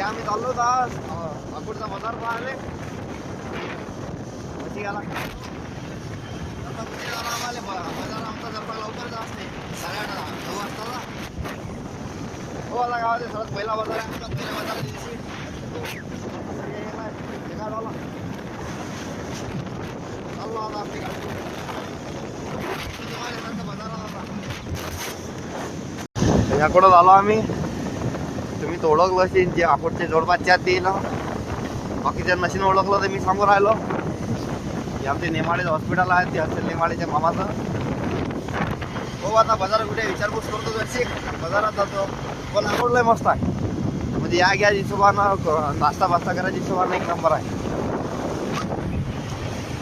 आम्ही चाललो होतो आज अकोटचा बाजार पाहिले म्हशी गेला आम्हाला बाजार आमचा जरा लवकरच असते 8:30 9 वाजता हो आता गावात सर्वात पहिला बाजार आहे आमचा पहिल्या बाजाराच्या दिवशी चाललो आता आपली गाडी याकडं झालो आम्ही तुम्ही तर ओळखलं असेल जे अकोटचे जोडपासच्या ते ना बाकीच्या नशीन ओळखलं तर मी सांगून राहिलो की आमचे नेमाडे हॉस्पिटल आहे ते हॉस्टेल नेमाडेच्या मामाचं हो आता बाजार कुठे विचारपूस करतो जशी बाजारात जातो पण अकोटला मस्त आहे म्हणजे या घ्या हिशोबानं नाश्ता बास्ता करायच्या हिशोबानं एक नंबर आहे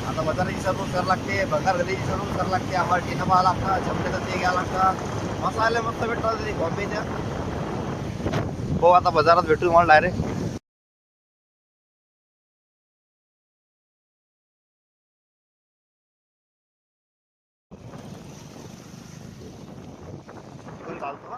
आता बाजाराची विचारपूस करावं लागते भंगार गलीची विचारपूस करावं लागते आम्हाला टीनं पाहा लागतं चमच्याचं ते घ्यावं लागतं मसाले मस्त भेटतात ते बॉम्बेच्या हो आता बाजारात भेटू मला डायरेक्ट चालतो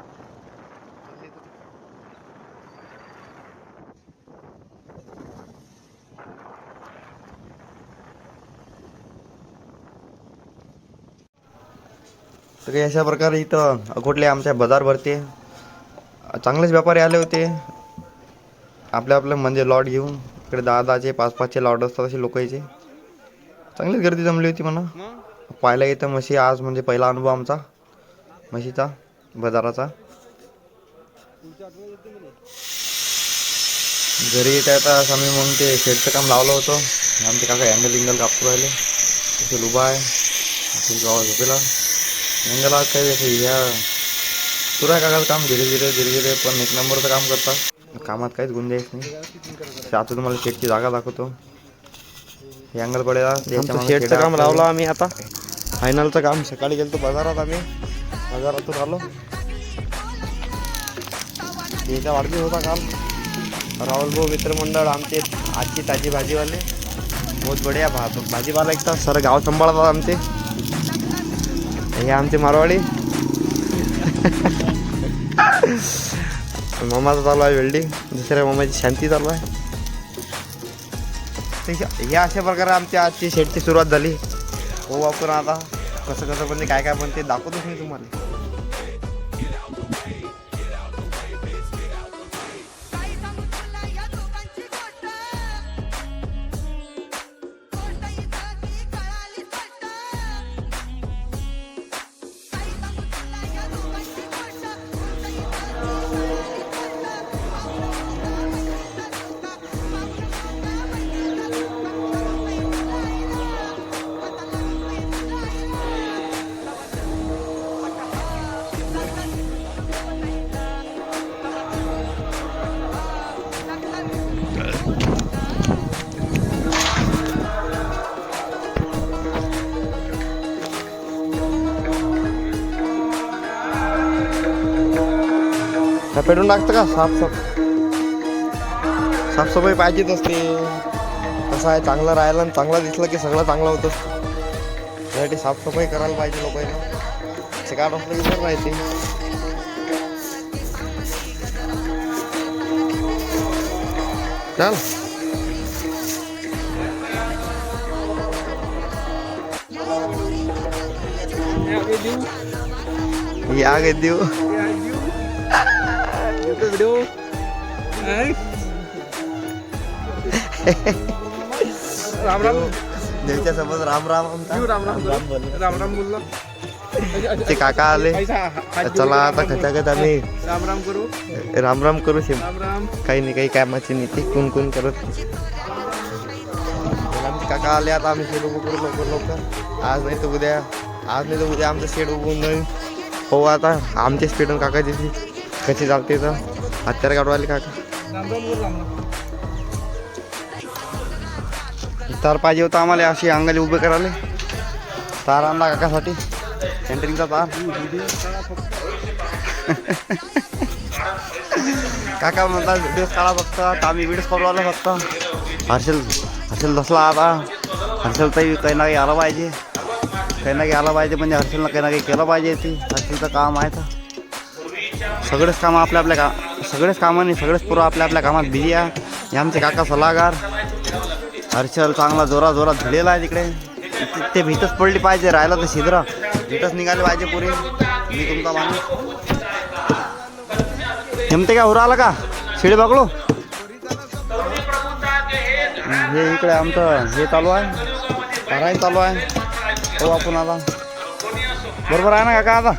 तर अशा प्रकारे इथं अकोटले आमच्या बाजार भरते चांगलेच व्यापारी आले होते आपल्या म्हणजे लॉट घेऊन इकडे 10-10चे 5-5चे लॉट असतात असे लोक यायचे चांगलीच गर्दी जमली होती म्हणा पाहायला येतं म्हशी आज म्हणजे पहिला अनुभव आमचा म्हशीचा बाजाराचा घरी येत आता आम्ही मग ते शेडचं काम लावलं होतं आमचे काका अँगल कापू राहिले तिथे उभा आहे झोपेला अँगल काही ह्या सुरू आहे काकाचं काम धीरे धीरे पण एक नंबरचं काम करतात कामात काहीच गुंजाईश नाही आता तुम्हाला शेडची जागा दाखवतो हे अँगल पडेला शेडचं काम लावलं आम्ही आता फायनलचं काम सकाळी गेलो बाजारात आम्ही बाजारातून आलो याचा वाढदिवस होता काल राहुल भाऊ मित्रमंडळ आमचे आजची ताजी भाजीवाले बहुत बढिया भाजीवाला एक तास सर गाव सांभाळतात आमचे हे आमचे मारवाडी मामाचं चालू आहे वेल्डिंग दुसऱ्या मामाची शांती चालू आहे ह्या अशा प्रकारे आमच्या आजची शेडची सुरुवात झाली हो आपण आता कसं पण काय पण ते दाखवतोच मी तुम्हाला पेटून टाकतं का साफसफाई पाहिजेच असते कसं आहे चांगलं राहिलं आणि चांगलं दिसलं की सगळं चांगलं होतं त्यासाठी साफसफाई करायला पाहिजे लोकांना शिकायला असलं की बरं राहते चल या गे देऊ व्हिडिओ राम राम देवच्या सोबत राम राम बोललो ते काका आले चला आता खचाखच आम्ही राम राम करू काही नाही काही कामाची नीती कोण करत आमचे काका आले आता आम्ही शेड उभं करू लवकर आज नाही तर उद्या आमचं शेड उभून जाईल हो आता आमचे स्पीड काकाची कशी चालते तर हत्यार काढवायला काका तार पाहिजे होता आम्हाला अशी अंगाली उभे करायला तार आणला काकासाठी सेंटरिंगचा तार काका म्हणतात व्हिडिओ काढा फक्त आम्ही व्हिडिओ करू आलो फक्त हर्षल दसला आता हर्षल काही ना काही आलं पाहिजे म्हणजे हर्षलनं काही ना काही केलं पाहिजे ती हर्षलचं काम आहे तर सगळेच काम आपल्या सगळेच कामाने सगळेच पुरं आपल्या आपल्या कामात बिझी आहे. हे आमचे काका सल्लागार हर्षल चांगला जोरात भिलेला आहे तिकडे. ते भीतच पडली पाहिजे, राहिलं तर शिद्र भीतच निघाली पाहिजे पुरी. मी तुमचा माणूस जमते का? उरा आला का शिडी बागलो? हे इकडे आमचं हे चालू आहे, करायला चालू आहे. हो आपण आता बरोबर आहे ना काका? आता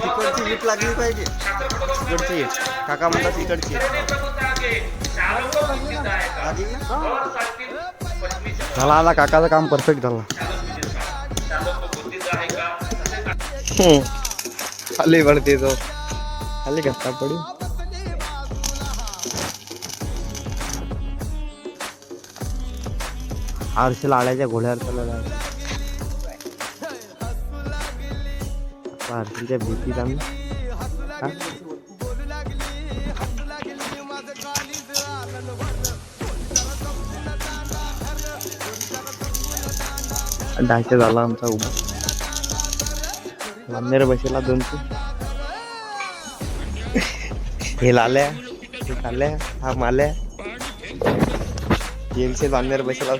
इकडची वीट लागली पाहिजे, इकडची काका म्हणतात इकडची झाला. आता काकाचं काम परफेक्ट झालं. खाली पडते तो, खाली घट्टा पडी. हर्षल आळ्याच्या घोड्यावर चालला आहे. हर्षलच्या भीतीत आम्ही डायचे झाला आमचा उभा. लांबनेर बसेला 2-3 हे लाल्या, हे काल्या, हा माल्या गेमचे लांबनेर बसेला.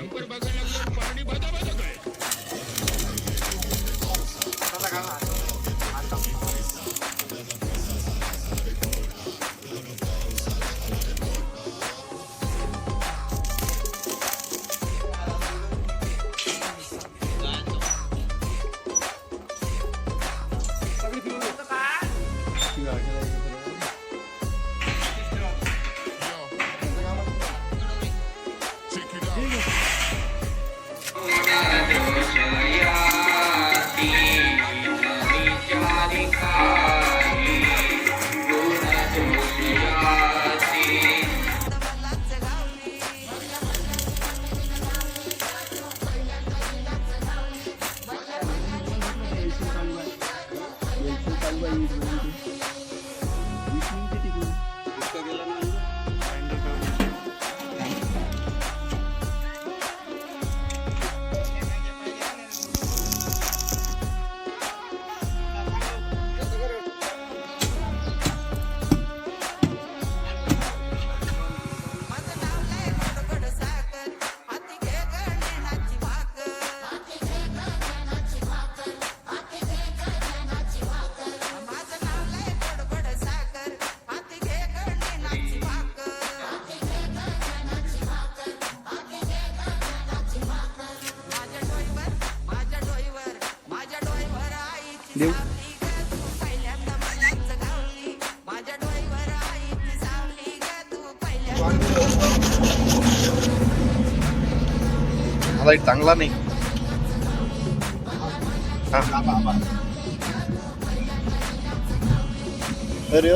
देऊ मला चांगला नाही. अरे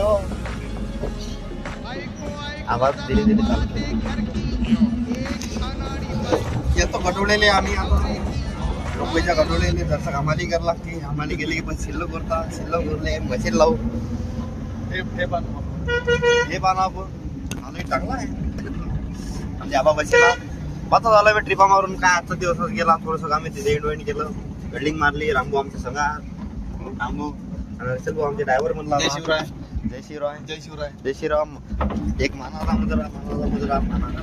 आवाज धीरे धीरे चालतो. येतो गटवलेले आम्ही आता रुपयाच्या गटवलेले जसं हमाली करावं लागते. हमाली गेली की पण शिल्लक करता, शिल्लक उरले मशीन लावू. हे पाना आपण आलोय चांगला आहे म्हणजे आबा बसेला. पता झालं मी ट्रिपा मारून काय आजचा दिवसच गेला. थोडंसं आम्ही तिथे एंड केलं, वेल्डिंग मारली. रामभाऊ आमच्या संघात, रामभाऊ आणि हर्षल भाऊ आमचे ड्रायव्हर म्हणला. जय शिवराय, जय शिवराय, जय शिवराय, जय श्रीराम. एक मानाला मुजरा, मानाला मुजरा, मानाला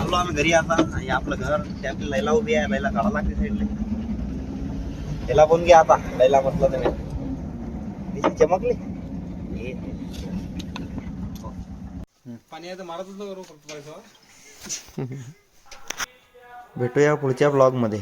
आलो आम्ही घरी. आता हे आपलं घर, ते आपली लैला उभी आहे. लैला काढा लागते साईडला. त्याला पण घ्या आता. लैला म्हटलं तुम्ही चमकली पाणी आहे मारतच. भेटूया पुढच्या ब्लॉग मध्ये.